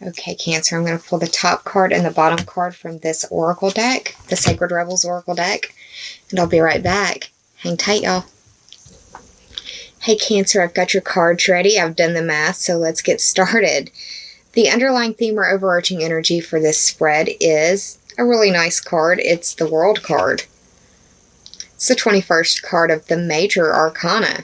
Okay, Cancer, I'm going to pull the top card and the bottom card from this Oracle deck, the Sacred Rebels Oracle deck, and I'll be right back. Hang tight, y'all. Hey, Cancer, I've got your cards ready. I've done the math, so let's get started. The underlying theme or overarching energy for this spread is a really nice card. It's the World card. It's the 21st card of the Major Arcana.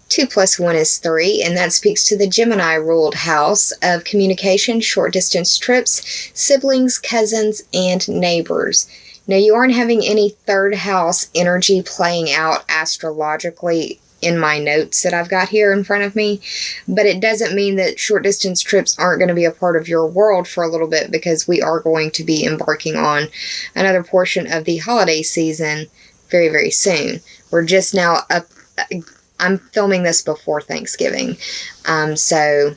2 + 1 is 3, and that speaks to the Gemini-ruled house of communication, short-distance trips, siblings, cousins, and neighbors. Now, you aren't having any third house energy playing out astrologically in my notes that I've got here in front of me, but it doesn't mean that short-distance trips aren't going to be a part of your world for a little bit, because we are going to be embarking on another portion of the holiday season very, very soon. We're just now up... I'm filming this before Thanksgiving. So,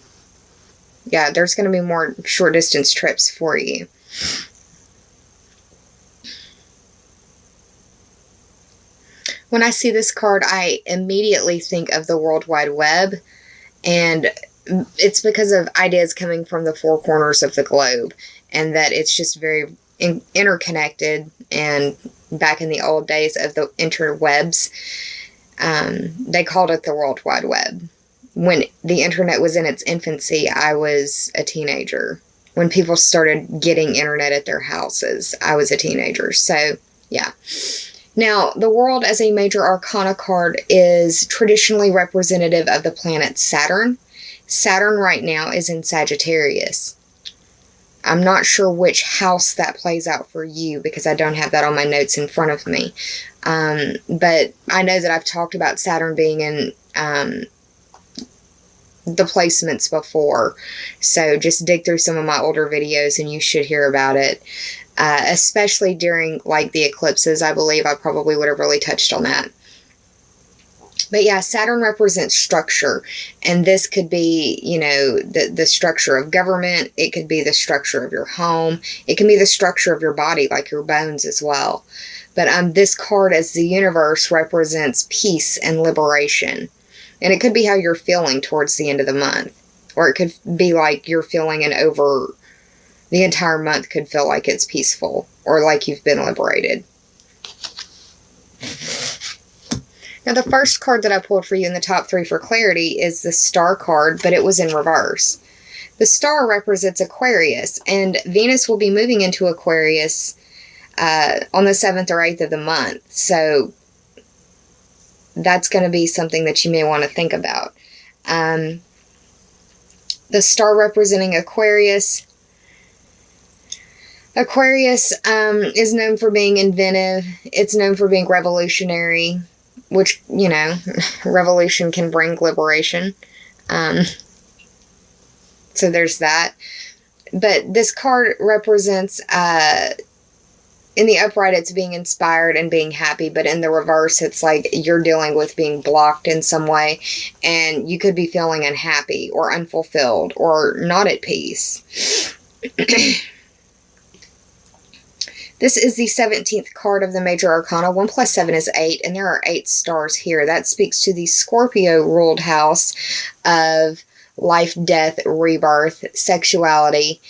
yeah, there's going to be more short-distance trips for you. When I see this card, I immediately think of the World Wide Web, and it's because of ideas coming from the four corners of the globe, and that it's just very interconnected. And back in the old days of the interwebs, they called it the World Wide Web. When the internet was in its infancy, I was a teenager. When people started getting internet at their houses, I was a teenager. So, yeah. Now, the World as a Major Arcana card is traditionally representative of the planet Saturn. Saturn right now is in Sagittarius. I'm not sure which house that plays out for you, because I don't have that on my notes in front of me. But I know that I've talked about Saturn being in the placements before. So just dig through some of my older videos and you should hear about it. Especially during like the eclipses, I believe I probably would have really touched on that. But yeah, Saturn represents structure, and this could be, you know, the structure of government. It could be the structure of your home. It can be the structure of your body, like your bones as well. But this card as the universe represents peace and liberation. And it could be how you're feeling towards the end of the month. Or it could be like you're feeling over the entire month could feel like it's peaceful, or like you've been liberated. Now, the first card that I pulled for you in the top 3 for clarity is the Star card, but it was in reverse. The Star represents Aquarius, and Venus will be moving into Aquarius on the 7th or 8th of the month. So that's going to be something that you may want to think about. The Star representing Aquarius. Aquarius is known for being inventive. It's known for being revolutionary, which, you know, revolution can bring liberation. So there's that. But this card represents, in the upright, it's being inspired and being happy. But in the reverse, it's like you're dealing with being blocked in some way. And you could be feeling unhappy or unfulfilled or not at peace. This is the 17th card of the Major Arcana. 1 + 7 is 8, and there are 8 stars here. That speaks to the Scorpio-ruled house of life, death, rebirth, sexuality,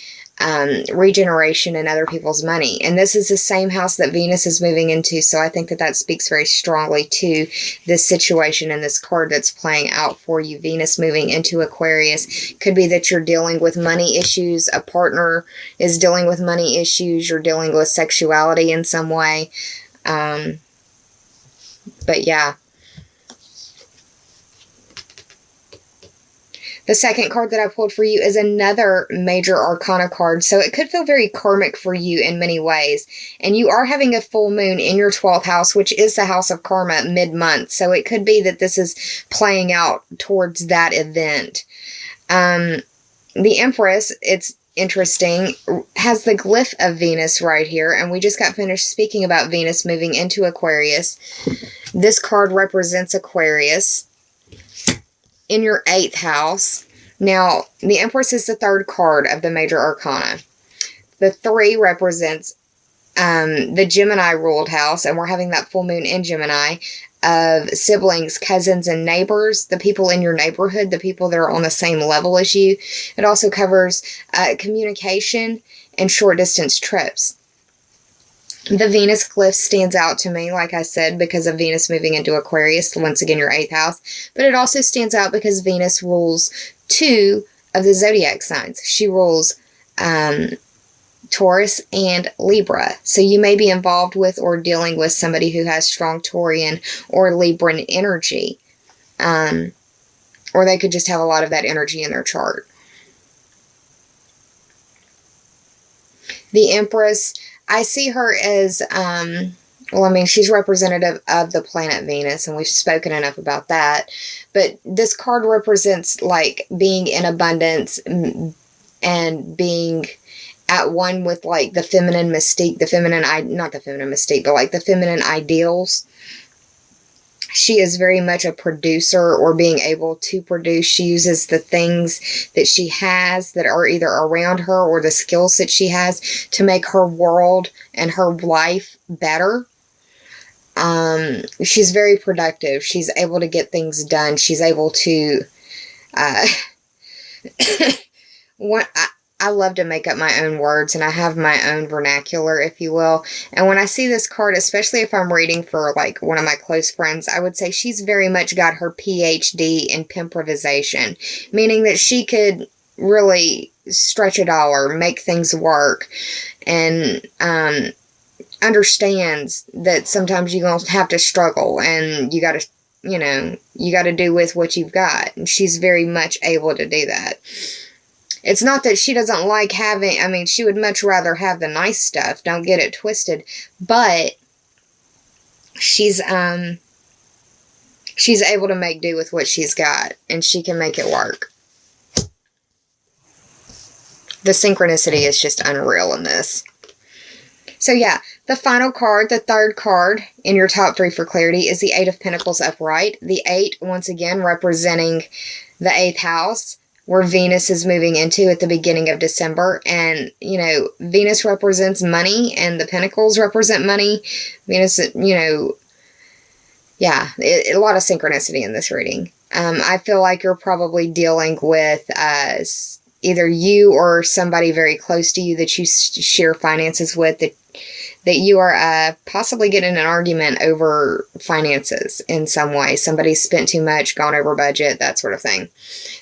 regeneration, and other people's money. And this is the same house that Venus is moving into, so I think that that speaks very strongly to this situation and this card that's playing out for you. Venus moving into Aquarius could be that you're dealing with money issues, a partner is dealing with money issues, you're dealing with sexuality in some way. But yeah. The second card that I pulled for you is another Major Arcana card, so it could feel very karmic for you in many ways. And you are having a full moon in your 12th house, which is the house of karma, mid-month. So it could be that this is playing out towards that event. The Empress, it's interesting, has the glyph of Venus right here, and we just got finished speaking about Venus moving into Aquarius. This card represents Aquarius in your 8th house. Now, the Empress is the 3rd card of the Major Arcana. The 3 represents the Gemini-ruled house, and we're having that full moon in Gemini, of siblings, cousins, and neighbors, the people in your neighborhood, the people that are on the same level as you. It also covers communication and short distance trips. The Venus glyph stands out to me, like I said, because of Venus moving into Aquarius, once again your 8th house. But it also stands out because Venus rules 2 of the zodiac signs. She rules Taurus and Libra. So you may be involved with or dealing with somebody who has strong Taurian or Libran energy. Or they could just have a lot of that energy in their chart. The Empress, I see her as, well, I mean, she's representative of the planet Venus, and we've spoken enough about that. But this card represents, like, being in abundance and being at one with, like, the feminine mystique, not the feminine mystique, but, like, the feminine ideals. She is very much a producer, or being able to produce. She uses the things that she has that are either around her or the skills that she has to make her world and her life better. She's very productive. She's able to get things done. She's able to, I love to make up my own words, and I have my own vernacular, if you will. And when I see this card, especially if I'm reading for, like, one of my close friends, I would say she's very much got her PhD in pimprovisation, meaning that she could really stretch a dollar, make things work, and understands that sometimes you're going to have to struggle, and you got to, you got to do with what you've got. And she's very much able to do that. It's not that she doesn't like having, I mean, she would much rather have the nice stuff, don't get it twisted, but she's able to make do with what she's got, and she can make it work. The synchronicity is just unreal in this. So yeah, the final card, the third card in your top 3 for clarity, is the 8 of Pentacles upright. The 8, once again, representing the 8th house, where Venus is moving into at the beginning of December. And, Venus represents money, and the Pentacles represent money. Venus, a lot of synchronicity in this reading. I feel like you're probably dealing with either you or somebody very close to you that you share finances with, that you are possibly getting an argument over finances in some way. Somebody spent too much, gone over budget, that sort of thing.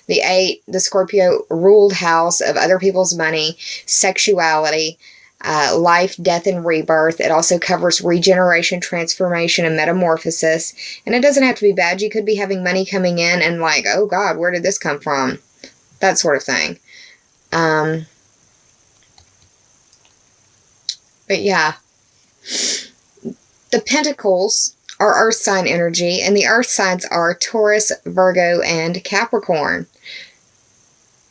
The 8, the Scorpio ruled house of other people's money, sexuality, life, death, and rebirth. It also covers regeneration, transformation, and metamorphosis. And it doesn't have to be bad. You could be having money coming in and like, oh God, where did this come from? That sort of thing. But yeah. The Pentacles are Earth sign energy, and the Earth signs are Taurus, Virgo, and Capricorn.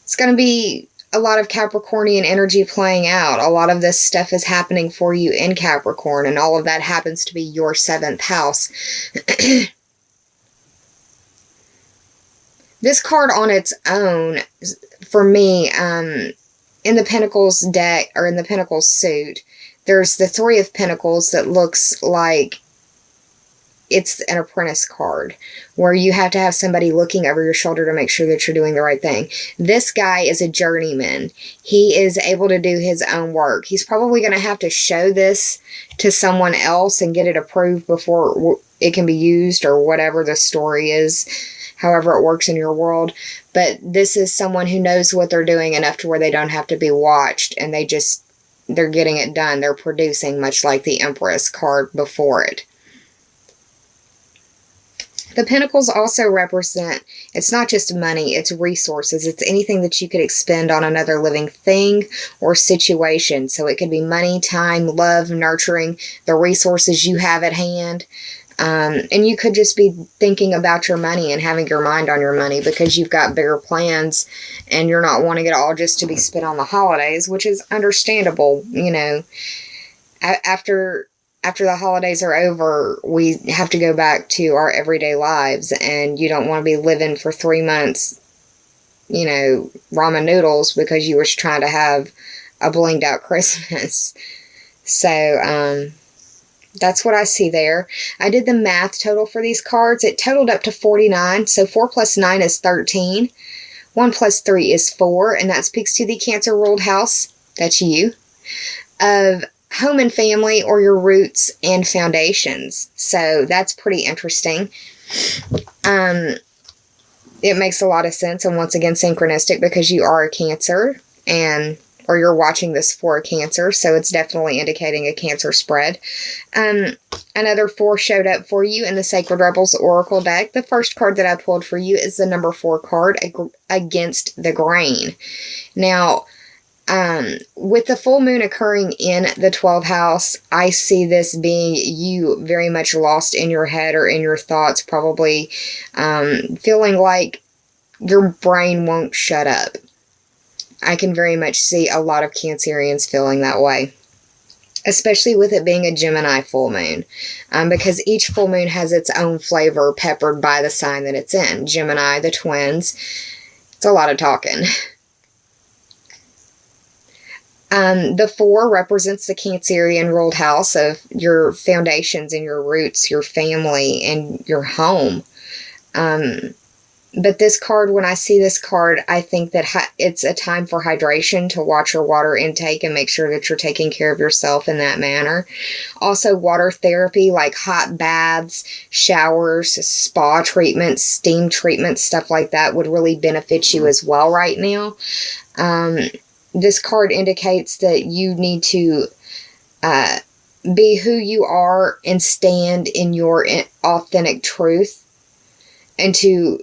It's going to be a lot of Capricornian energy playing out. A lot of this stuff is happening for you in Capricorn, and all of that happens to be your 7th house. This card on its own, for me, in the Pentacles deck, or in the Pentacles suit, there's the 3 of Pentacles that looks like it's an apprentice card, where you have to have somebody looking over your shoulder to make sure that you're doing the right thing. This guy is a journeyman. He is able to do his own work. He's probably going to have to show this to someone else and get it approved before it can be used, or whatever the story is, however it works in your world. But this is someone who knows what they're doing enough to where they don't have to be watched, and they're getting it done. They're producing, much like the Empress card before it. The Pentacles also represent, it's not just money, it's resources. It's anything that you could expend on another living thing or situation. So it could be money, time, love, nurturing, the resources you have at hand. And you could just be thinking about your money and having your mind on your money because you've got bigger plans and you're not wanting it all just to be spent on the holidays, which is understandable. After the holidays are over, we have to go back to our everyday lives, and you don't want to be living for 3 months, ramen noodles because you were trying to have a blinged out Christmas. So, That's what I see there. I did the math total for these cards. It totaled up to 49. So 4 plus 9 is 13. 1 plus 3 is 4. And that speaks to the Cancer ruled house, that's you, of home and family, or your roots and foundations. So that's pretty interesting. It makes a lot of sense, and once again synchronistic, because you are a Cancer, or you're watching this for a Cancer, so it's definitely indicating a Cancer spread. Another 4 showed up for you in the Sacred Rebels Oracle deck. The first card that I pulled for you is the number 4 card, Against the Grain. Now, with the full moon occurring in the 12th house, I see this being you very much lost in your head or in your thoughts, probably feeling like your brain won't shut up. I can very much see a lot of Cancerians feeling that way, especially with it being a Gemini full moon, because each full moon has its own flavor peppered by the sign that it's in. Gemini, the twins, it's a lot of talking. The 4 represents the Cancerian ruled house of your foundations and your roots, your family, and your home. But this card, when I see this card, I think that it's a time for hydration, to watch your water intake and make sure that you're taking care of yourself in that manner. Also, water therapy, like hot baths, showers, spa treatments, steam treatments, stuff like that would really benefit you as well right now. This card indicates that you need to be who you are and stand in your authentic truth, and to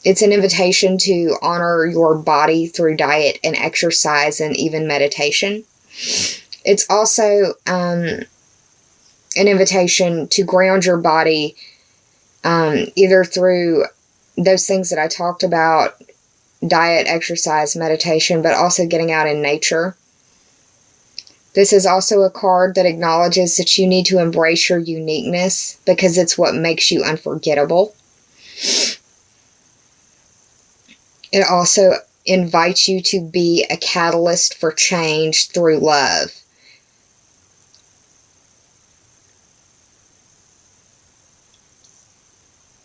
it's an invitation to honor your body through diet and exercise and even meditation. It's also an invitation to ground your body, either through those things that I talked about, diet, exercise, meditation, but also getting out in nature. This is also a card that acknowledges that you need to embrace your uniqueness, because it's what makes you unforgettable. It also invites you to be a catalyst for change through love.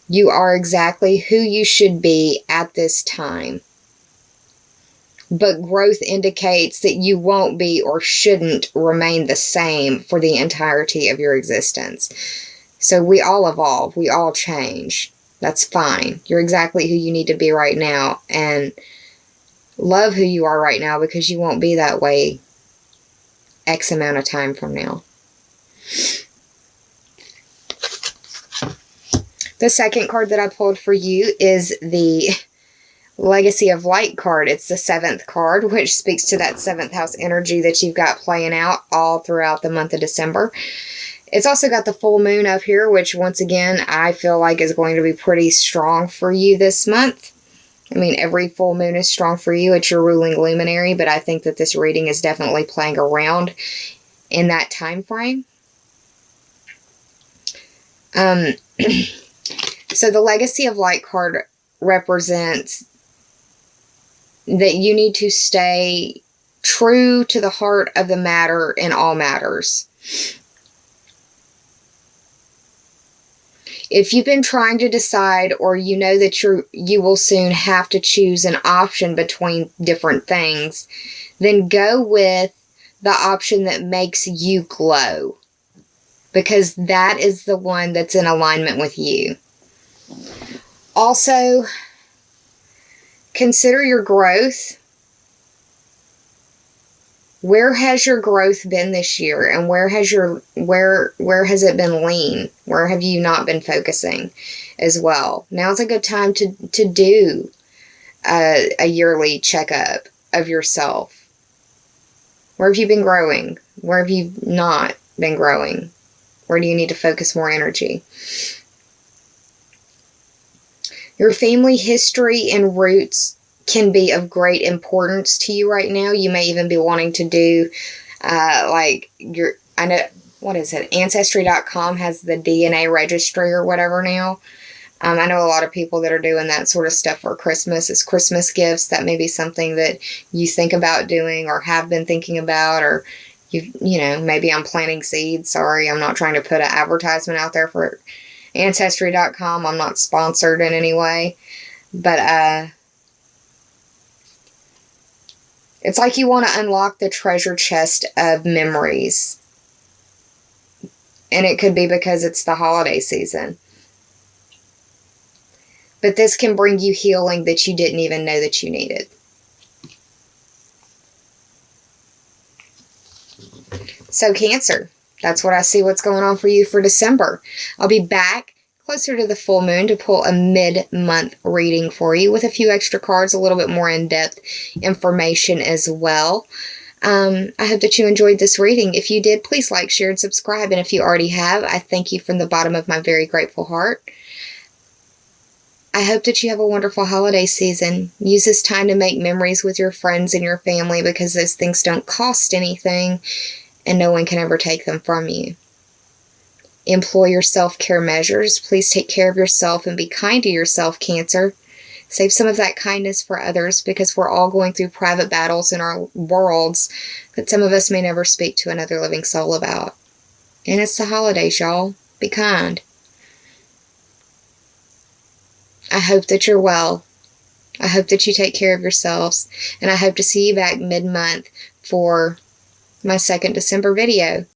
You are exactly who you should be at this time. But growth indicates that you won't be or shouldn't remain the same for the entirety of your existence. So we all evolve. We all change. That's fine. You're exactly who you need to be right now. And love who you are right now, because you won't be that way X amount of time from now. The second card that I pulled for you is the Legacy of Light card. It's the 7th card, which speaks to that 7th house energy that you've got playing out all throughout the month of December. It's also got the full moon up here, which once again, I feel like is going to be pretty strong for you this month. I mean, every full moon is strong for you. It's your ruling luminary, but I think that this reading is definitely playing around in that time frame. So the Legacy of Light card represents that you need to stay true to the heart of the matter in all matters. If you've been trying to decide, or you know that you will soon have to choose an option between different things, then go with the option that makes you glow, because that is the one that's in alignment with you. Also, consider your growth. Where has your growth been this year, and where has it been lean? Where have you not been focusing as well? Now's a good time to do a yearly checkup of yourself. Where have you been growing? Where have you not been growing? Where do you need to focus more energy? Your family history and roots can be of great importance to you right now. You may even be wanting to do Ancestry.com has the DNA registry or whatever now. I know a lot of people that are doing that sort of stuff for Christmas. It's Christmas gifts. That may be something that you think about doing or have been thinking about, or You know, maybe I'm planting seeds. Sorry, I'm not trying to put an advertisement out there for Ancestry.com. I'm not sponsored in any way. But, it's like you want to unlock the treasure chest of memories. And it could be because it's the holiday season. But this can bring you healing that you didn't even know that you needed. So Cancer, that's what I see what's going on for you for December. I'll be back closer to the full moon to pull a mid-month reading for you with a few extra cards, a little bit more in-depth information as well. I hope that you enjoyed this reading. If you did, please like, share, and subscribe. And if you already have, I thank you from the bottom of my very grateful heart. I hope that you have a wonderful holiday season. Use this time to make memories with your friends and your family, because those things don't cost anything and no one can ever take them from you. Employ your self-care measures. Please take care of yourself and be kind to yourself, Cancer. Save some of that kindness for others, because we're all going through private battles in our worlds that some of us may never speak to another living soul about. And it's the holidays, y'all. Be kind. I hope that you're well. I hope that you take care of yourselves. And I hope to see you back mid-month for my second December video.